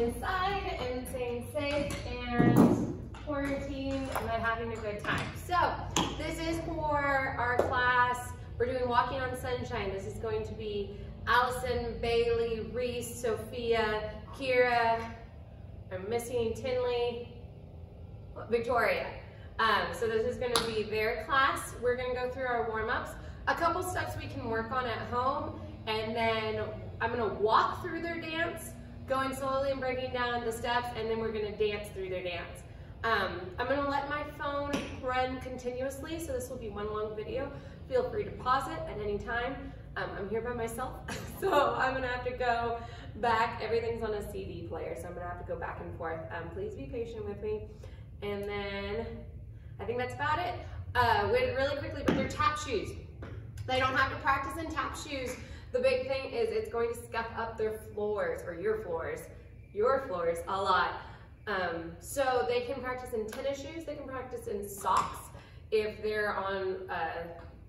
inside and staying safe and quarantined and having a good time. So this is for our class. We're doing Walking on Sunshine. This is going to be Allison, Bailey, Reese, Sophia, Kira, I'm missing Tinley, Victoria. So this is going to be their class. We're going to go through our warm-ups. A couple steps we can work on at home, and then I'm going to walk through their dance, going slowly and breaking down the steps, and then we're going to dance through their dance. I'm going to let my phone run continuously, so this will be one long video. Feel free to pause it at any time. I'm here by myself, so I'm going to have to go back. Everything's on a CD player, so I'm going to have to go back and forth. Please be patient with me. And then I think that's about it. Really quickly, but they're tap shoes. They don't have to practice in tap shoes. The big thing is it's going to scuff up their floors, or your floors a lot. So they can practice in tennis shoes, they can practice in socks if they're on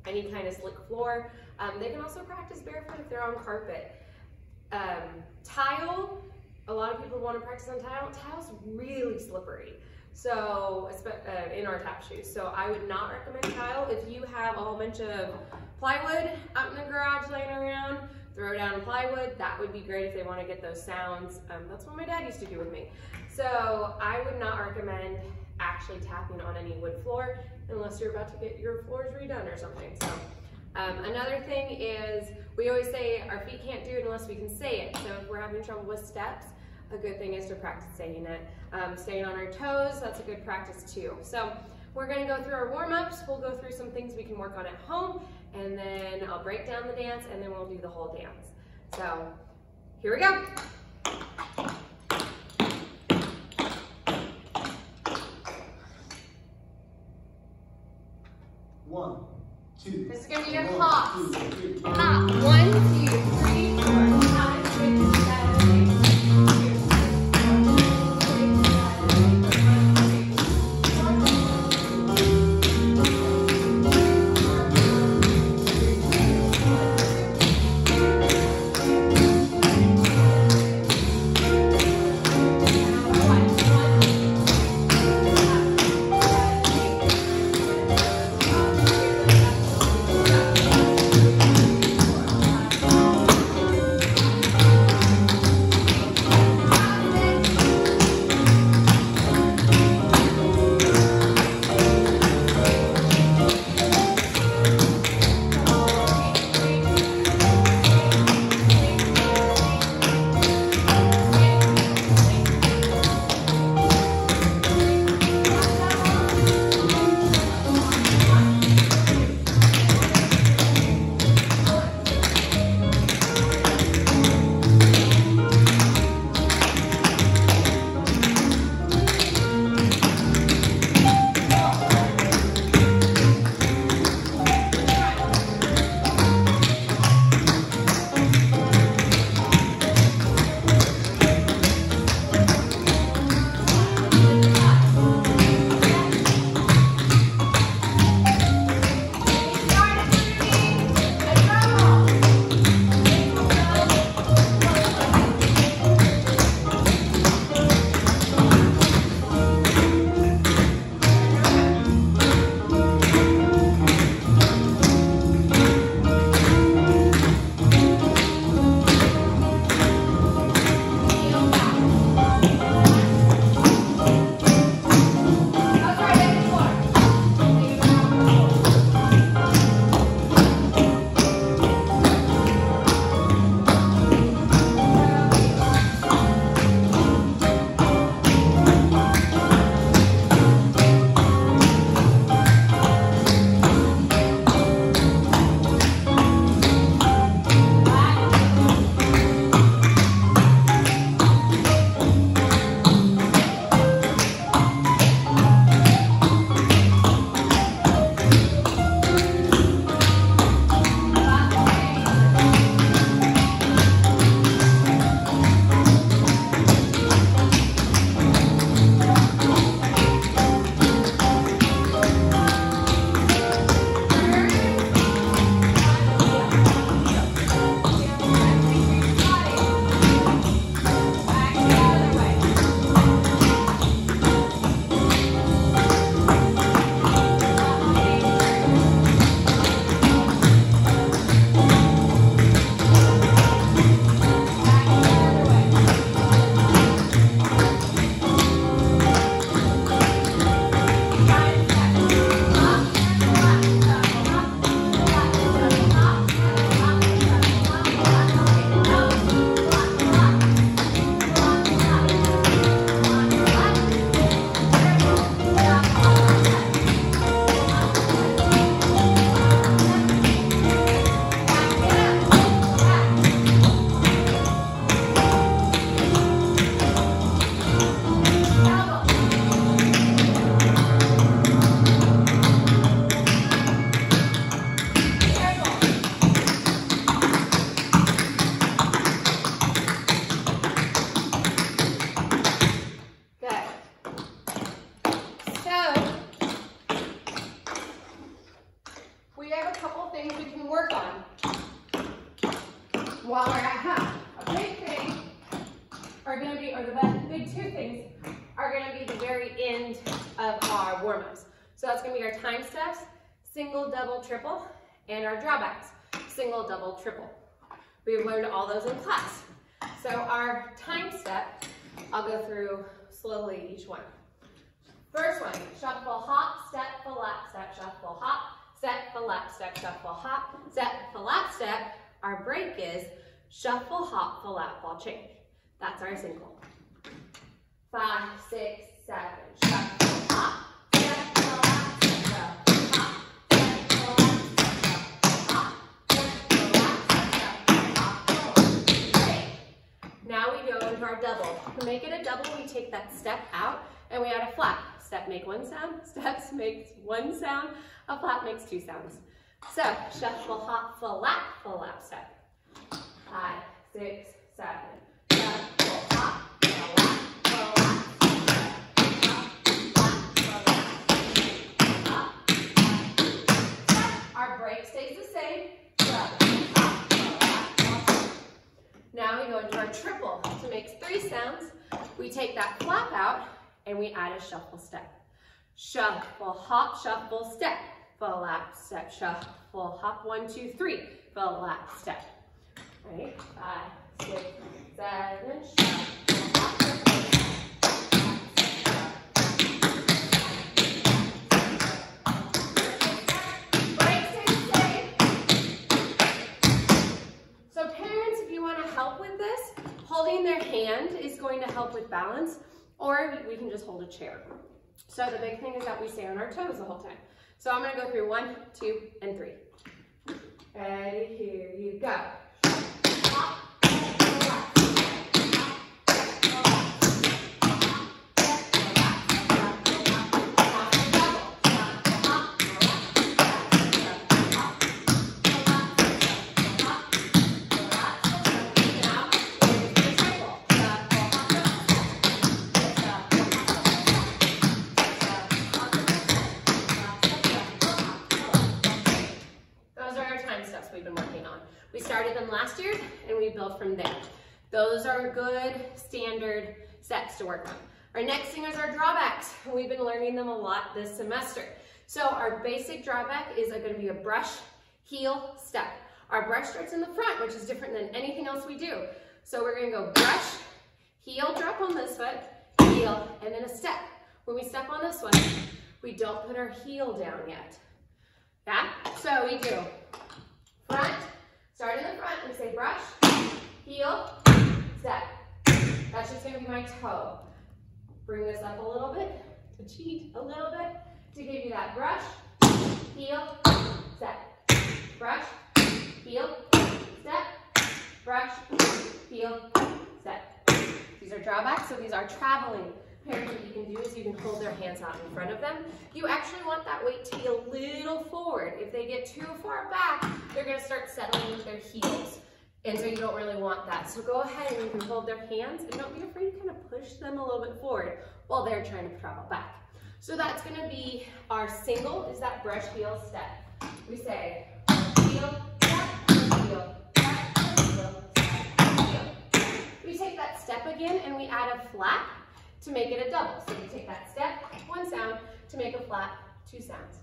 any kind of slick floor. They can also practice barefoot if they're on carpet. Tile, a lot of people want to practice on tile. Tile's really slippery. So, in our tap shoes. So I would not recommend tile. If you have a whole bunch of plywood out in the garage laying around, throw down plywood. That would be great if they want to get those sounds. That's what my dad used to do with me. So I would not recommend actually tapping on any wood floor unless you're about to get your floors redone or something. So another thing is we always say our feet can't do it unless we can say it. So if we're having trouble with steps, a good thing is to practice saying it. Staying on our toes, that's a good practice too. So we're going to go through our warm-ups. We'll go through some things we can work on at home, and then I'll break down the dance, and then we'll do the whole dance. So here we go. One, two. This is going to be your hops. Hop. 1, 2, 3, 4, 5, 6, 7, 8. while we're at home. A big thing are going to be, or the big two things are going to be the very end of our warm-ups. So that's going to be our time steps, single, double, triple, and our drawbacks, single, double, triple. We've learned all those in class. So our time step, I'll go through slowly each one. First one, shuffle, hop, step, flap, step, shuffle, hop, step, flap, step, shuffle, hop, step, flap, step. Our break is shuffle, hop, flap, ball change. That's our single. 5, 6, 7, shuffle, hop, step, flap, step, shuffle, hop, step, flap, step, hop, step, flap, step, hop, break. Now we go into our double. To make it a double, we take that step out and we add a flap. Step make one sound, steps makes one sound, a flap makes two sounds. So, shuffle, hop, flap, step. 5, 6, 7. Shuffle, hop, flap, our break stays the same. Now we go into our triple. To make 3 sounds, we take that flap out and we add a shuffle step. Shuffle, hop, shuffle, step. Flap, step, shuffle, hop, 1, 2, 3. Flap, step. Right? 5, 6, 7, shuffle, hop, break stays the same. So parents, if you want to help with this, holding their hand is going to help with balance, or we can just hold a chair. So the big thing is that we stay on our toes the whole time. So I'm going to go through 1, 2, and 3. Ready, here you go. Hop, last year, and we build from there. Those are good standard steps to work on. Our next thing is our drawbacks. We've been learning them a lot this semester. So our basic drawback is going to be a brush, heel, step. Our brush starts in the front, which is different than anything else we do. So we're going to go brush, heel, drop on this foot, heel, and then a step. When we step on this one, we don't put our heel down yet. Yeah? So we do front, start in the front, we say brush, heel, step. That's just gonna be my toe. Bring this up a little bit, to cheat a little bit, to give you that brush, heel, step. Brush, heel, step. Brush, heel, step. These are drawbacks, so these are traveling. Parents, what you can do is you can hold their hands out in front of them. You actually want that weight to be a little forward. If they get too far back, they're going to start settling with their heels. And so you don't really want that. So go ahead and you can hold their hands and don't be afraid to kind of push them a little bit forward while they're trying to travel back. So that's going to be our single, is that brush, heel, step. We say heel, step, heel, step, heel, step, heel. We take that step again and we add a flap to make it a double. So we take that step, one sound, to make a flap, two sounds.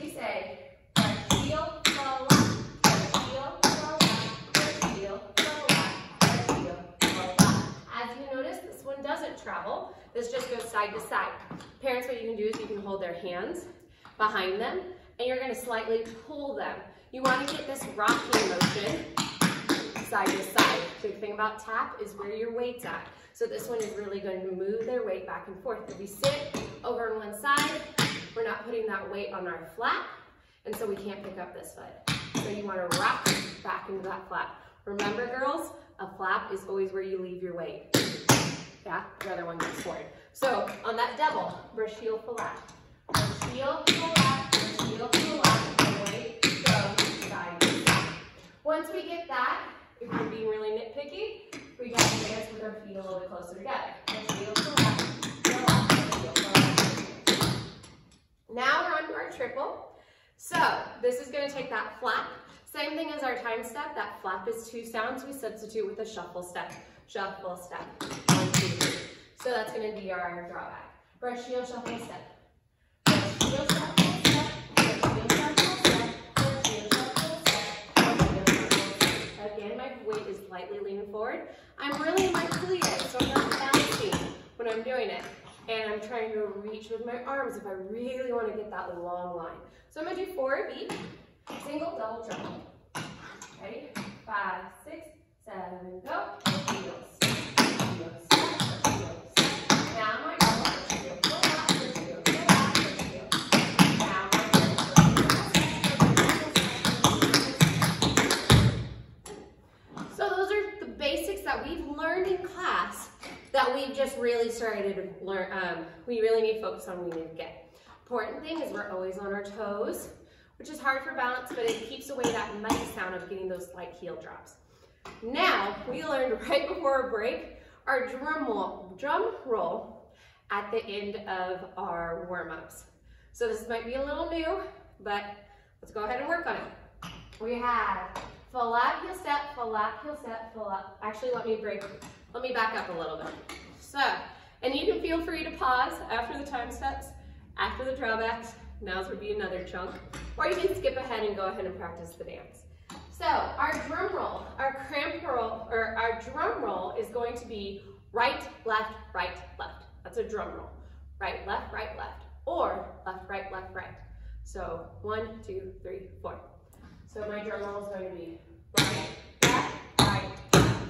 We say brush, heel, flap, brush, heel, flap, brush, heel, flap, brush, heel, flap. As you notice, this one doesn't travel. This just goes side to side. Parents, what you can do is you can hold their hands behind them, and you're going to slightly pull them. You want to get this rocking motion side to side. Big thing about tap is where your weight's at. So this one is really going to move their weight back and forth. If we sit over on one side, we're not putting that weight on our flap, and so we can't pick up this foot. So you want to rock back into that flap. Remember, girls, a flap is always where you leave your weight. Yeah, the other one goes forward. So on that double, brush, heel, flap. Brush, heel, flap, brush, heel, flap, and weight goes side to side. Once we get that, if we're being really nitpicky, we got to dance with our feet a little bit closer together. Now we're on to our triple. So this is going to take that flap, Same thing as our time step. That flap is 2 sounds. We substitute with a shuffle step. Shuffle step. 1, 2, 3. So that's going to be our drawback. Brush, heel, shuffle step. Brush, heel, shuffle step. Brush, heel, shuffle step. Brush, heel, shuffle step. Brush, heel, shuffle step. Again, my weight is slightly leaning forward. I'm really in my plie, so I'm not balancing when I'm doing it. And I'm trying to reach with my arms if I really want to get that long line. So I'm going to do 4 beat, single, double, triple. Ready? 5, 6, 7, go. Heels. Heels. Now my double, heel, go back, heel, go back, heel. Now my So those are the basics that we've learned in class that we've just really started to learn. We really need to focus on, we need to get. Important thing is we're always on our toes, which is hard for balance, but it keeps away that muddy sound of getting those light heel drops. Now, we learned right before our break, our drum roll at the end of our warm-ups. So this might be a little new, but let's go ahead and work on it. We have flap, heel step, flap, heel step, flap. Actually, let me back up a little bit. So, and you can feel free to pause after the time steps, after the drawbacks. Now's would be another chunk. Or you can skip ahead and go ahead and practice the dance. So our drum roll, our cramp roll, or our drum roll is going to be right, left, right, left. That's a drum roll. Right, left, or left, right. So 1, 2, 3, 4. So my drum roll is going to be right, left, right, left.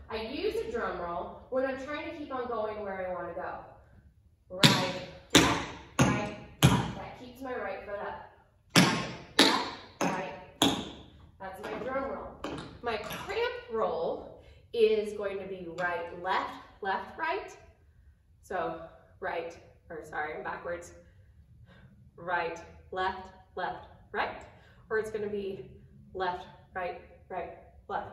I use a drum roll when I'm trying to keep on going where I want to go. Right, left, right, left. That keeps my right foot up. Right, left. That's my drum roll. My cramp roll is going to be right, left, right. So right, I'm backwards. Right, left, right. Or it's going to be left, right, left.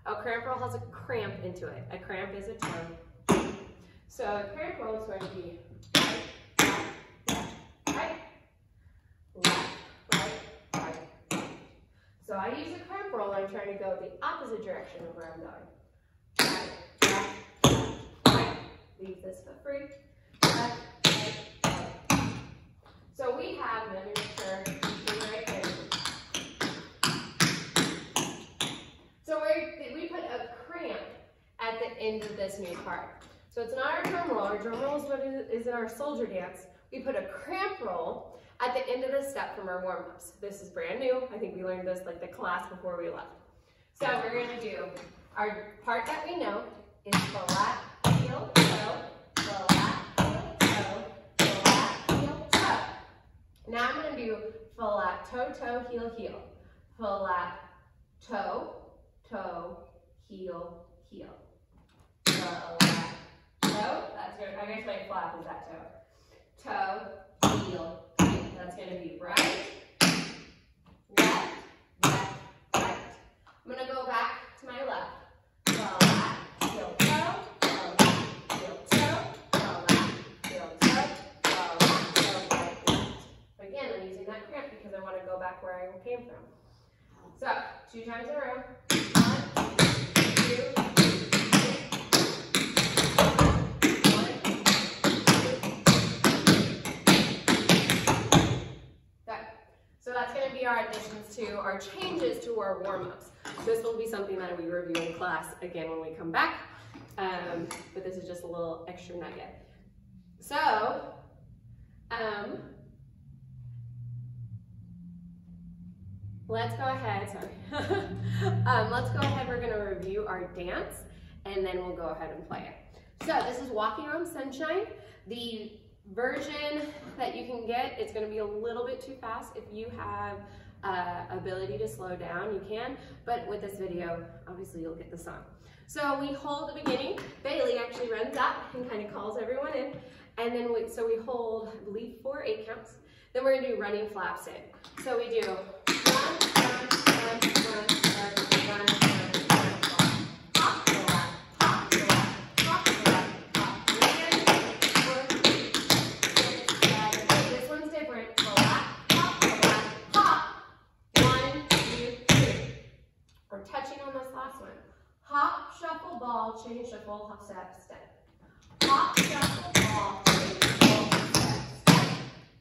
A cramp roll has a cramp into it. A cramp is a tone. So a cramp roll is going to be right, left, right. So I use a cramp roll when I'm trying to go the opposite direction of where I'm going. Right. Leave this foot free. Left, right. So we have, let me make sure, right there. So we put a cramp at the end of this new part. So it's not our drum roll. Our drum roll is what is in our soldier dance. We put a cramp roll at the end of the step from our warm-ups. This is brand new. I think we learned this like the class before we left. So we're going to do our part that we know is flap, heel, toe, flap, heel, toe, flap, heel, toe. Now I'm going to do flap, toe, toe, heel, heel. Flap, toe, toe, heel, heel. Flap, toe, that's good. I guess my flap is that toe. Toe, heel, heel. That's going to be right, left, right. I'm going to go back to my left. Flap, heel, toe, flap, heel, toe, flap, heel, toe, flap, heel, right, left. But again, I'm using that cramp because I want to go back where I came from. So, 2 times in a row. 1, 2, 3. So that's going to be our additions to our changes to our warm-ups. This will be something that we review in class again when we come back, but this is just a little extra nugget. So, let's go ahead, let's go ahead, we're going to review our dance, and then we'll go ahead and play it. So this is Walking on Sunshine. The version that you can get, it's going to be a little bit too fast. If you have ability to slow down, you can, but with this video, obviously you'll get the song. So we hold the beginning. Bailey actually runs up and kind of calls everyone in, and then we hold, I believe, 4 8 counts. Then we're going to do running flaps in. So we do run, hop, go left, hop, go left, hop, go left, hop. Again, 4, 3, 6, 7. This one's different. Go left, hop, go left, hop. 1, 2, 3. We're touching on this last one. Hop, shuffle, ball, chain, shuffle, hop, step, step. Hop, shuffle, ball, chain, shuffle, step, step.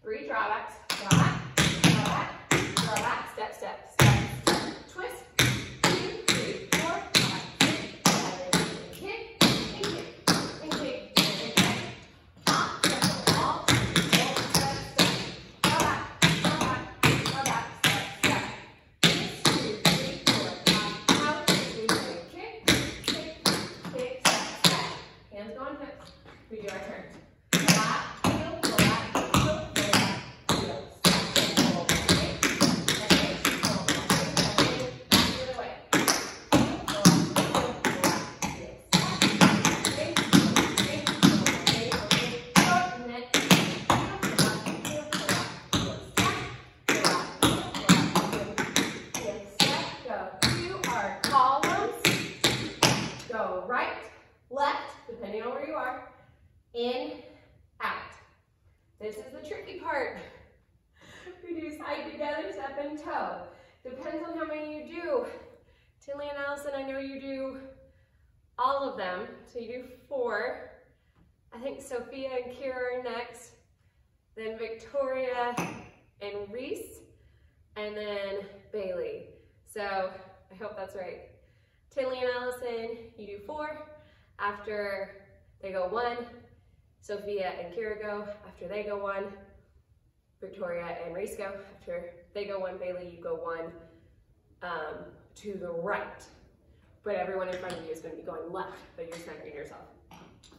3 drawbacks. Drawback, drawback, drawback, step, step, step, step. Twist. 2, 3, 4, 5, 6, 7, and kick, and kick, and kick, and kick. Hop, shuffle, ball, chain, shuffle, step, step. Drawback, drawback, drawback, step, step. 2, 3, 4, 5, out, 2, 3, kick, kick, kick, step, step. Hands go on hips. We do our turns. Flat, heel, flat, heel, flat, heel. Step, pull, kick, and kick, pull, kick, and kick, back the other way. Heel, flat, heel, kick, step, kick, kick, pull, kick, short, and then heel, flat, heel, flat, heel, step, flat, heel, step, go. 2 are columns. Go right, left, depending on where you are. In, out. This is the tricky part. We do side together, step and toe. Depends on how many you do. Tinley and Allison, I know you do all of them. So you do 4. I think Sophia and Kira are next. Then Victoria and Reese. And then Bailey. So I hope that's right. Tinley and Allison, you do 4. After they go 1. Sophia and Kira go after they go 1. Victoria and Reese go after they go 1. Bailey, you go 1 to the right. But everyone in front of you is going to be going left, but you're centering yourself.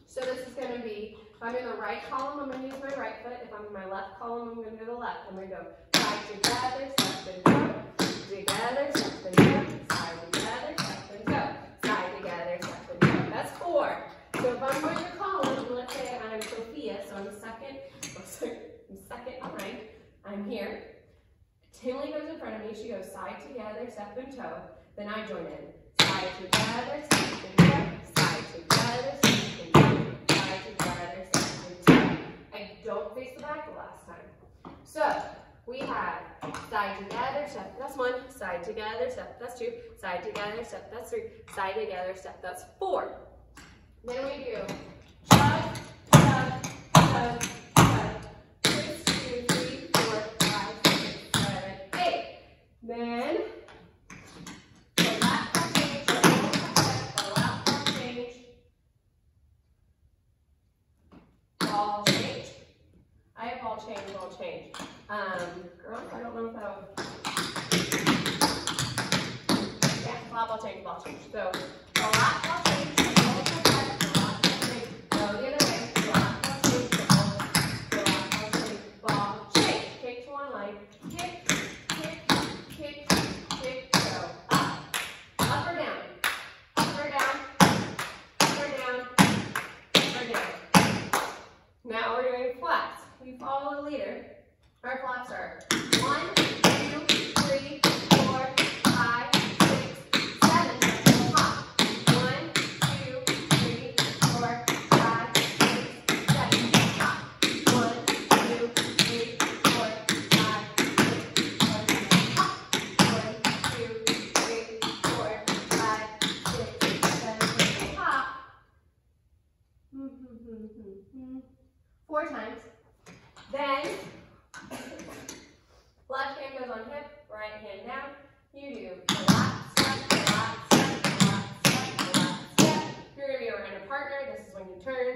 So this is going to be, if I'm in the right column, I'm going to use my right foot. If I'm in my left column, I'm going to do the left. I'm going to go side together, step and go. Together, step and go. Side together, step and go. Side together, step and go. That's 4. So if I'm going to column, let's say I'm Sophia, so I'm second behind. I'm here. Tinley goes in front of me. She goes side together, step and toe. Then I join in. Side together, step and toe. Side together, step and toe. Side together, step and toe. I don't face the back the last time. So we have side together, step, that's 1. Side together, step, that's 2. Side together, step, that's 3. Side together, step, that's 4. Then we do chug, chug, chug, chug. 6, 2, 3, 4, 5, 6, 7, 8. Then the lap ball change, the lap ball change, ball change. I have ball change, ball change. Girls, I don't know if that would. Yeah, ball change, ball change. So the lap ball change. Now we're doing flats. We follow the leader. Our flats are 1, 2, 3, 4, 5, 6, 7. Hop. 1, 2, 3, 4, 5, 6, 7. Hop. 1, 2, 3, 4, 5, 6, 7. Hop. 1, 2, 3, 4, 5, 6, 7. Hop. 4 times. Then, left hand goes on hip, right hand down. You do lap, step, lap, step, lap, step, lap, step. You're going to be around a partner. This is when you turn.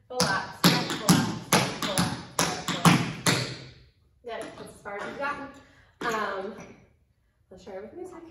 The lap, step, lap, step, lap, step, lap. Good. That's as far as we've gotten. Let's try it with music.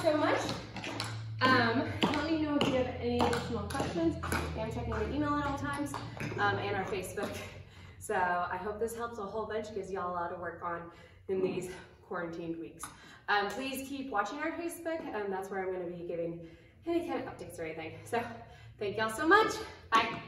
so much. Let me know if you have any additional questions. I'm checking my email at all times and our Facebook. So I hope this helps a whole bunch, gives y'all a lot of work on in these quarantined weeks. Please keep watching our Facebook. That's where I'm going to be giving any kind of updates or anything. So thank y'all so much. Bye.